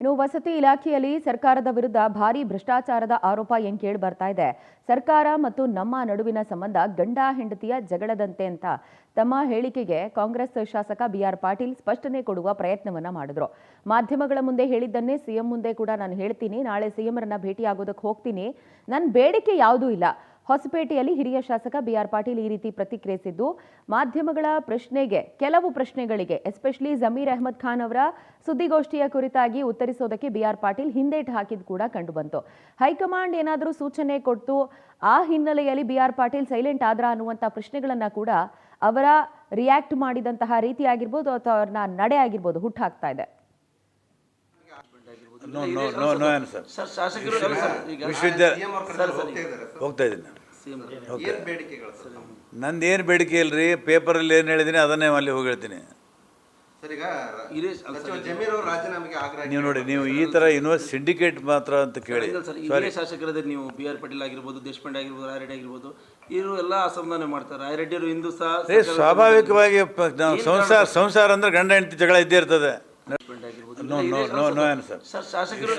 ಇನ್ನು ವಸತಿ ಇಲಾಖೆಯಲ್ಲಿ ಸರ್ಕಾರದ ವಿರುದ್ಧ ಭಾರೀ ಭ್ರಷ್ಟಾಚಾರದ ಆರೋಪ ಏನ್ ಕೇಳಿ ಬರ್ತಾ ಇದೆ. ಸರ್ಕಾರ ಮತ್ತು ನಮ್ಮ ನಡುವಿನ ಸಂಬಂಧ ಗಂಡ ಹೆಂಡತಿಯ ಜಗಳದಂತೆ ಅಂತ ತಮ್ಮ ಹೇಳಿಕೆಗೆ ಕಾಂಗ್ರೆಸ್ ಶಾಸಕ ಬಿಆರ್ ಪಾಟೀಲ್ ಸ್ಪಷ್ಟನೆ ಕೊಡುವ ಪ್ರಯತ್ನವನ್ನ ಮಾಡಿದ್ರು. ಮಾಧ್ಯಮಗಳ ಮುಂದೆ ಹೇಳಿದ್ದನ್ನೇ ಸಿಎಂ ಮುಂದೆ ಕೂಡ ನಾನು ಹೇಳ್ತೀನಿ, ನಾಳೆ ಸಿಎಂರನ್ನ ಭೇಟಿಯಾಗೋದಕ್ಕೆ ಹೋಗ್ತೀನಿ, ನನ್ನ ಬೇಡಿಕೆ ಯಾವುದೂ ಇಲ್ಲ. ಹೊಸಪೇಟೆಯಲ್ಲಿ ಹಿರಿಯ ಶಾಸಕ ಬಿಆರ್ ಪಾಟೀಲ್ ಈ ರೀತಿ ಪ್ರತಿಕ್ರಿಯಿಸಿದ್ದು, ಮಾಧ್ಯಮಗಳ ಪ್ರಶ್ನೆಗೆ ಕೆಲವು ಪ್ರಶ್ನೆಗಳಿಗೆ ಎಸ್ಪೆಷಲಿ ಜಮೀರ್ ಅಹ್ಮದ್ ಖಾನ್ ಅವರ ಸುದ್ದಿಗೋಷ್ಠಿಯ ಕುರಿತಾಗಿ ಉತ್ತರಿಸೋದಕ್ಕೆ ಬಿಆರ್ ಪಾಟೀಲ್ ಹಿಂದೇಟು ಹಾಕಿದ್ದು ಕೂಡ ಕಂಡುಬಂತು. ಹೈಕಮಾಂಡ್ ಏನಾದರೂ ಸೂಚನೆ ಕೊಟ್ಟು ಆ ಹಿನ್ನೆಲೆಯಲ್ಲಿ ಬಿಆರ್ ಪಾಟೀಲ್ ಸೈಲೆಂಟ್ ಆದ್ರ ಅನ್ನುವಂಥ ಪ್ರಶ್ನೆಗಳನ್ನ ಕೂಡ ಅವರ ರಿಯಾಕ್ಟ್ ಮಾಡಿದಂತಹ ರೀತಿ ಆಗಿರ್ಬೋದು ಅಥವಾ ಅವ್ರನ್ನ ನಡೆ ಆಗಿರ್ಬೋದು ಹುಟ್ಟಾಕ್ತಾ ಇದೆ. ಹೋಗ್ತಾ ಇದ್ದೀನಿ. ನಂದು ಏನು ಬೇಡಿಕೆ ಇಲ್ರಿ, ಪೇಪರಲ್ಲಿ ಏನು ಹೇಳಿದ್ದೀನಿ ಅದನ್ನೇ ಅಲ್ಲಿ ಹೋಗಿ ಹೇಳ್ತೀನಿ. ನೀವು ನೋಡಿ, ನೀವು ಈ ಥರ ಯೂನಿವರ್ಸಿಟಿ ಸಿಂಡಿಕೇಟ್ ಮಾತ್ರ ಅಂತ ಕೇಳಿ. ಶಾಸಕರಾದ ನೀವು ಬಿಆರ್ ಪಾಟೀಲ್ ಆಗಿರ್ಬೋದು, ದೇಶಪಾಂಡೆ ಆಗಿರ್ಬೋದು, ಆರ್ ರೆಡ್ಡಿ ಆಗಿರ್ಬೋದು, ಇವರು ಎಲ್ಲ ಅಸಮಾಧಾನ ಮಾಡ್ತಾರೆ. ಆರ್ ರೆಡ್ಡಿಯವರು ಹಿಂದೂ ಸಹ ಸ್ವಾಭಾವಿಕವಾಗಿ ಸಂಸಾರ ಅಂದ್ರೆ ಗಂಡ ಹೆಂಡತಿ ಜಗಳ ಇದ್ದೇ ಇರ್ತದೆ. ಶಾಸಕರು